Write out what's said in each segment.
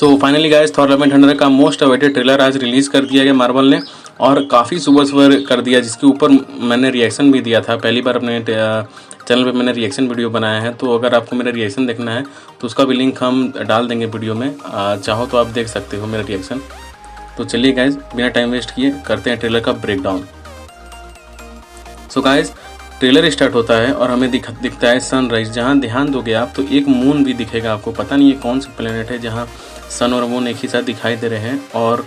So finally guys Thor love and thunder का most awaited trailer आज release कर दिया गया मार्वल ने, और काफ़ी सुपर सुपर कर दिया, जिसके ऊपर मैंने रिएक्शन भी दिया था। पहली बार अपने चैनल पे मैंने रिएक्शन वीडियो बनाया है, तो अगर आपको मेरा रिएक्शन देखना है तो उसका भी लिंक हम डाल देंगे वीडियो में, चाहो तो आप देख सकते हो मेरा रिएक्शन। तो चलिए गाइज बिना टाइम वेस्ट किए करते हैं ट्रेलर का breakdown. So guys trailer start होता है और हमें दिखता है सनराइज, जहाँ ध्यान दोगे आप तो एक मून भी दिखेगा आपको। पता नहीं ये कौन सा प्लेनेट है जहाँ सन और मून एक ही साथ दिखाई दे रहे हैं, और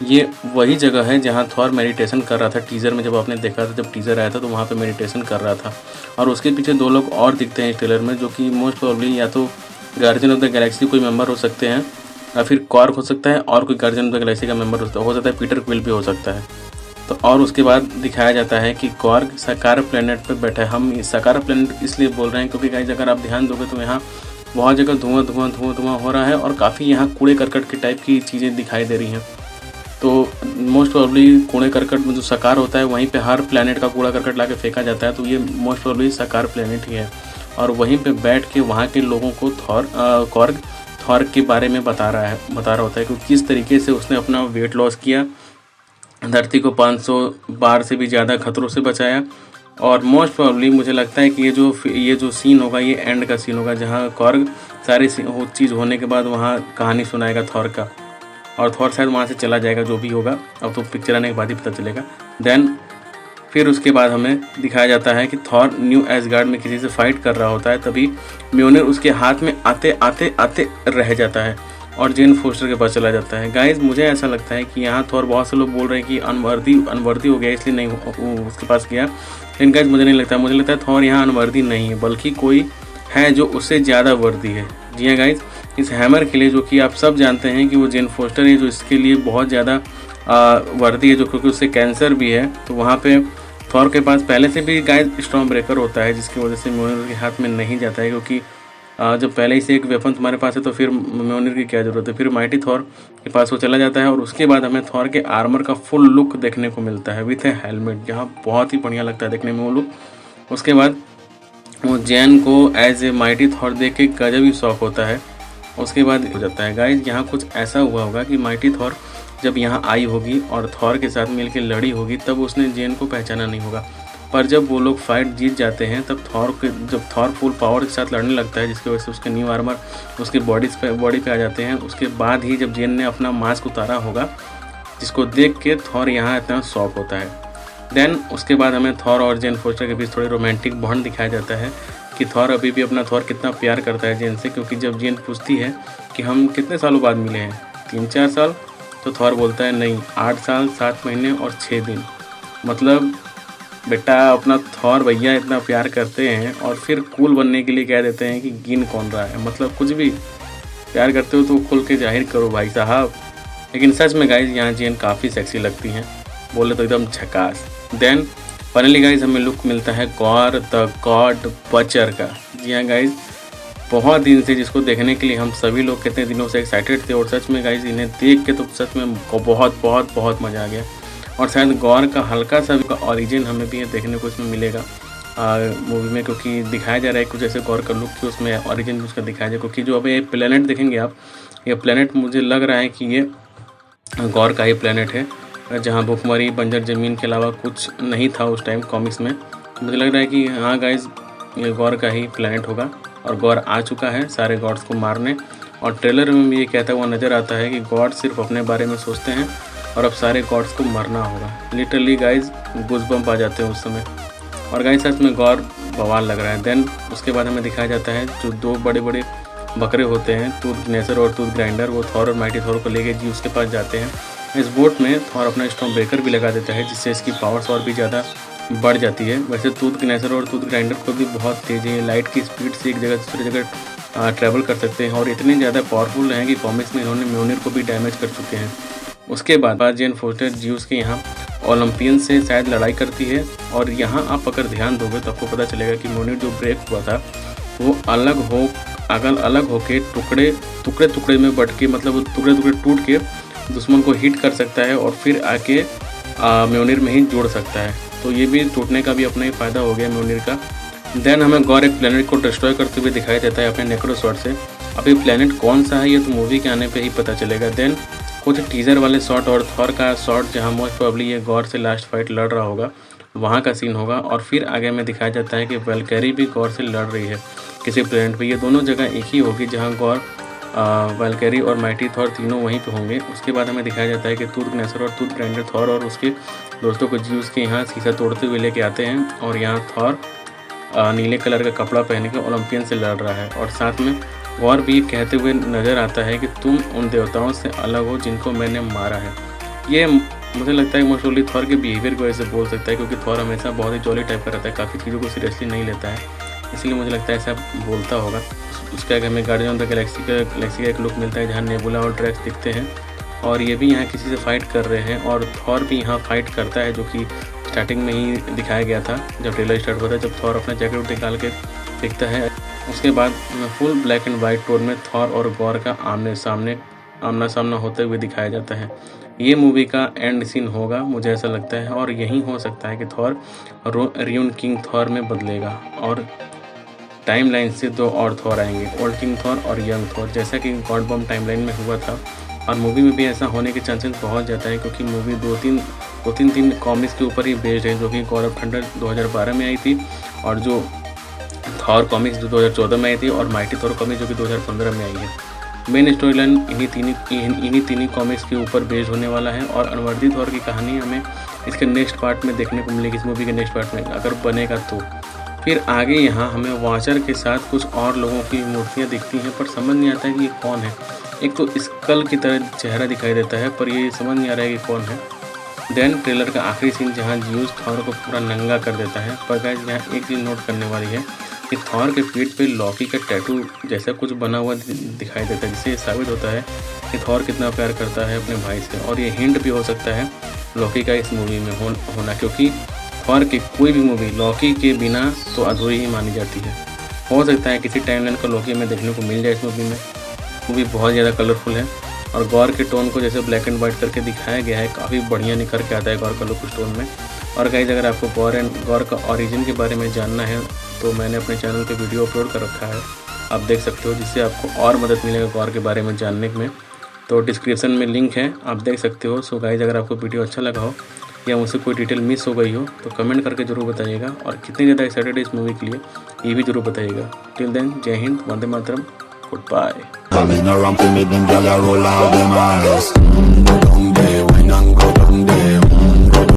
ये वही जगह है जहाँ थॉर मेडिटेशन कर रहा था। टीज़र में जब आपने देखा था, जब टीज़र आया था तो वहाँ पे मेडिटेशन कर रहा था। और उसके पीछे दो लोग और दिखते हैं इस ट्रेलर में, जो कि मोस्ट प्रोबेबली या तो गार्जियन ऑफ द गैलेक्सी कोई मेंबर हो सकते हैं, या फिर कॉर्क हो सकता है, और कोई गार्जियन ऑफ द गैलेक्सी का मेंबर हो सकता है, पीटर क्विल भी हो सकता है। तो और उसके बाद दिखाया जाता है कि कॉर्क सकार प्लेनेट पर बैठा है। हम सकार प्लेनेट इसलिए बोल रहे हैं क्योंकि गाइस अगर आप ध्यान दोगे तो यहाँ बहुत जगह धुआं हो रहा है, और काफ़ी यहाँ कूड़े करकट की टाइप की चीज़ें दिखाई दे रही हैं। तो मोस्ट प्रोबेबली कूड़े करकट में जो सकार होता है वहीं पे हर प्लेनेट का कूड़ा करकट ला के फेंका जाता है, तो ये मोस्ट प्रोबेबली सकार प्लेनेट ही है। और वहीं पे बैठ के वहाँ के लोगों को कॉर्क थॉर के बारे में बता रहा होता है कि किस तरीके से उसने अपना वेट लॉस किया, धरती को 500 बार से भी ज़्यादा खतरों से बचाया। और मोस्ट प्रोबेबली मुझे लगता है कि ये जो सीन होगा ये एंड का सीन होगा, जहाँ कॉर्ग सारी चीज़ होने के बाद वहाँ कहानी सुनाएगा थॉर का, और थॉर शायद वहाँ से चला जाएगा, जो भी होगा अब तो पिक्चर आने के बाद ही पता चलेगा। देन फिर उसके बाद हमें दिखाया जाता है कि थॉर न्यू एसगार्ड में किसी से फाइट कर रहा होता है, तभी म्योनिर उसके हाथ में आते आते रह जाता है और जेन फोस्टर के पास चला जाता है। गाइज मुझे ऐसा लगता है कि यहाँ थॉर, बहुत से लोग बोल रहे हैं कि अनवर्दी हो गया इसलिए नहीं उसके पास गया, लेकिन गाइज मुझे नहीं लगता। मुझे लगता है थॉर यहाँ अनवर्दी नहीं है, बल्कि कोई है जो उससे ज़्यादा वर्दी है। जी हाँ गाइज, इस हैमर के लिए, जो कि आप सब जानते हैं कि वो जेन फोस्टर है जो इसके लिए बहुत ज़्यादा वर्दी है, जो क्योंकि उससे कैंसर भी है, तो वहाँ पे थॉर के पास पहले से भी गाइज स्टॉर्म ब्रेकर होता है, जिसकी वजह से म्योनिर के हाथ में नहीं जाता है। क्योंकि जब पहले ही से एक वेपन तुम्हारे पास है तो फिर म्योनिर की क्या ज़रूरत है। फिर माइटी थॉर के पास वो चला जाता है, और उसके बाद हमें थॉर के आर्मर का फुल लुक देखने को मिलता है विथ ए हेलमेट, जहाँ बहुत ही बढ़िया लगता है देखने में वो लुक। उसके बाद वो जैन को एज ए माइटी थॉर देख के गजब ही शौक होता है। उसके बाद हो जाता है गाइज, यहाँ कुछ ऐसा हुआ होगा कि माइटी थॉर जब यहाँ आई होगी और थॉर के साथ मिलकर लड़ी होगी, तब उसने जैन को पहचाना नहीं होगा। पर जब वो लोग फाइट जीत जाते हैं, तब जब थॉर फुल पावर के साथ लड़ने लगता है, जिसकी वजह से उसके न्यू आर्मर उसके बॉडी पे आ जाते हैं, उसके बाद ही जब जेन ने अपना मास्क उतारा होगा, जिसको देख के थॉर यहाँ इतना शॉक होता है। देन उसके बाद हमें थॉर और जेन फोस्टर के बीच थोड़ी रोमांटिक बॉन्ड दिखाया जाता है कि थॉर अभी भी अपना थॉर कितना प्यार करता है जेन से। क्योंकि जब जेन पूछती है कि हम कितने सालों बाद मिले हैं, 3-4 साल, तो थॉर बोलता है नहीं, 8 साल 7 महीने और 6 दिन। मतलब बेटा अपना थॉर भैया इतना प्यार करते हैं और फिर कूल बनने के लिए कह देते हैं कि गिन कौन रहा है। मतलब कुछ भी प्यार करते हो तो खुल के जाहिर करो भाई साहब। लेकिन सच में गाइज यहाँ जेन काफ़ी सेक्सी लगती हैं, बोले तो एकदम झकास। देन फाइनली गाइज हमें लुक मिलता है गॉर द गॉड बचर का। जी हाँ गाइज, बहुत दिन से जिसको देखने के लिए हम सभी लोग कितने दिनों से एक्साइटेड थे, और सच में गाइज इन्हें देख के तो सच में बहुत मज़ा आ गया। और शायद गॉर का हल्का सा ऑरिजिन हमें भी देखने को इसमें मिलेगा मूवी में, क्योंकि दिखाया जा रहा है कुछ ऐसे गॉर का लुक कि उसमें ऑरिजिन उसका दिखाया जाए। क्योंकि जो अभी ये प्लेनेट देखेंगे आप, ये प्लेनेट मुझे लग रहा है कि ये गॉर का ही प्लेनेट है, जहाँ भूखमरी बंजर ज़मीन के अलावा कुछ नहीं था उस टाइम कॉमिक्स में। मुझे लग रहा है कि हाँ गाइज ये गॉर का ही प्लेनेट होगा, और गॉर आ चुका है सारे गॉड्स को मारने। और ट्रेलर में भी ये कहता हुआ नज़र आता है कि गॉड सिर्फ अपने बारे में सोचते हैं और अब सारे गॉड्स को मरना होगा। लिटरली गाइज गूज़बम्प आ जाते हैं उस समय, और गाइज सच में गॉर बवाल लग रहा है। देन उसके बाद हमें दिखाया जाता है जो 2 बड़े बकरे होते हैं, टूथ ग्नेसर और टूथ ग्राइंडर, वो थॉर और माइटी थॉर को लेके जी उसके पास जाते हैं। इस बोट में थॉर अपना स्टॉर्म ब्रेकर भी लगा देता है, जिससे इसकी पावर्स और भी ज़्यादा बढ़ जाती है। वैसे टूथ ग्नेसर और टूथ ग्राइंडर को भी बहुत तेज़ है, लाइट की स्पीड से एक जगह से दूसरी जगह ट्रैवल कर सकते हैं, और इतने ज़्यादा पावरफुल हैं कि कॉमिक्स में इन्होंने म्योनिर को भी डैमेज कर चुके हैं। उसके बाद जेन फोस्टर जीउस के यहाँ ओलंपियन से शायद लड़ाई करती है, और यहाँ आप अगर ध्यान दोगे तो आपको पता चलेगा कि म्योनिर जो ब्रेक हुआ था वो अलग होके टुकड़े में बट के, मतलब टुकड़े टूट के दुश्मन को हिट कर सकता है और फिर आके म्योनिर में ही जोड़ सकता है। तो ये भी टूटने का भी अपना ही फ़ायदा हो गया म्योनिर का। देन हमें गॉर एक प्लेनेट को डिस्ट्रॉय करते हुए दिखाई देता है अपने नेक्रोसॉर्ड से, अब ये प्लेनेट कौन सा है ये तो मूवी के आने पे ही पता चलेगा। देन कुछ टीज़र वाले शॉट और थॉर का शॉट जहाँ मोस्ट प्रोबेबली ये गॉर से लास्ट फाइट लड़ रहा होगा, वहाँ का सीन होगा। और फिर आगे में दिखाया जाता है कि वैल्केरी भी गॉर से लड़ रही है किसी प्लेनेट पे। ये दोनों जगह एक ही होगी जहाँ गॉर, वैल्केरी और माइटी थॉर तीनों वहीं पे होंगे। उसके बाद हमें दिखाया जाता है कि टूथग्नैसर और टूथ ग्राइंडर थॉर और उसके दोस्तों को ज्यूस के यहाँ शीशा तोड़ते हुए लेके आते हैं और यहाँ थॉर नीले कलर का कपड़ा पहन के ओलंपियन से लड़ रहा है। और साथ में गॉर भी कहते हुए नज़र आता है कि तुम उन देवताओं से अलग हो जिनको मैंने मारा है। ये मुझे लगता है मोस्ट ओनली थॉर के बिहेवियर की वजह से बोल सकता है, क्योंकि थॉर हमेशा बहुत ही जॉली टाइप का रहता है, काफ़ी चीज़ों को सीरियसली नहीं लेता है, इसलिए मुझे लगता है ऐसा बोलता होगा। उसके आगे हमें गार्डियन ऑफ द गैलेक्सी का एक लुक मिलता है जहाँ नेबुला और ड्रैक्स दिखते हैं और ये भी यहाँ किसी से फाइट कर रहे हैं और थॉर भी यहाँ फाइट करता है, जो कि स्टार्टिंग में ही दिखाया गया था जब ट्रेलर स्टार्ट हुआ था, जब थॉर अपना जैकेट निकाल के दिखता है। उसके बाद full black and white tone में थॉर और गॉर का आमना सामना होते हुए दिखाया जाता है। ये मूवी का एंड सीन होगा मुझे ऐसा लगता है, और यही हो सकता है कि थॉर रियून किंग थॉर में बदलेगा और टाइमलाइन से दो और थॉर आएंगे, ओल्ड किंग थॉर और यंग थॉर, जैसा कि गॉड बॉम्ब टाइमलाइन में हुआ था। और मूवी में भी ऐसा होने के चांसेस बहुत ज़्यादा है, क्योंकि मूवी दो तीन कॉमिक्स के ऊपर ही बेस्ड है, जो कि गॉड ऑफ थंडर 2012 में आई थी और जो थॉर कॉमिक्स जो 2014 में आई थी और माइटी थॉर कॉमिक्स जो कि 2015 में आई है। मेन स्टोरी लाइन इन्हीं तीन कॉमिक्स के ऊपर बेस्ड होने वाला है और अनवर्दी थॉर की कहानी हमें इसके नेक्स्ट पार्ट में देखने को मिलेगी, इस मूवी के नेक्स्ट पार्ट में अगर बनेगा तो। फिर आगे यहाँ हमें वाचर के साथ कुछ और लोगों की मूर्तियाँ दिखती हैं, पर समझ नहीं आता है कि ये कौन है। एक तो स्कल की तरह चेहरा दिखाई देता है, पर ये समझ नहीं आ रहा है कि कौन है। देन ट्रेलर का आखिरी सीन जहाँ ज्यूस थॉर को पूरा नंगा कर देता है। पर गाइस यहाँ एक चीज़ नोट करने वाली है कि थॉर के पीठ पे लॉकी का टैटू जैसा कुछ बना हुआ दिखाई देता है, जिससे ये साबित होता है कि थॉर कितना प्यार करता है अपने भाई से। और ये हिंट भी हो सकता है लॉकी का इस मूवी में होना, क्योंकि थॉर की कोई भी मूवी लॉकी के बिना तो अधूरी ही मानी जाती है। हो सकता है किसी टाइमलाइन का लॉकी हमें देखने को मिल जाए इस मूवी में। मूवी बहुत ज़्यादा कलरफुल है और गॉर के टोन को जैसे ब्लैक एंड वाइट करके दिखाया गया है, काफ़ी बढ़िया निखर के आता है गॉर का लुक उस टोन में। और गाइस अगर आपको गॉर का ओरिजिन के बारे में जानना है तो मैंने अपने चैनल पे वीडियो अपलोड कर रखा है, आप देख सकते हो, जिससे आपको और मदद मिलेगा गॉर के बारे में जानने में। तो डिस्क्रिप्शन में लिंक है, आप देख सकते हो। सो गाइस अगर आपको वीडियो अच्छा लगा हो या मुझसे कोई डिटेल मिस हो गई हो तो कमेंट करके ज़रूर बताइएगा, और कितनी ज़्यादा एक्साइटेड है इस मूवी के लिए ये भी ज़रूर बताइएगा। टिल देन जय हिंद, वंदे मातरम, गुड बाय।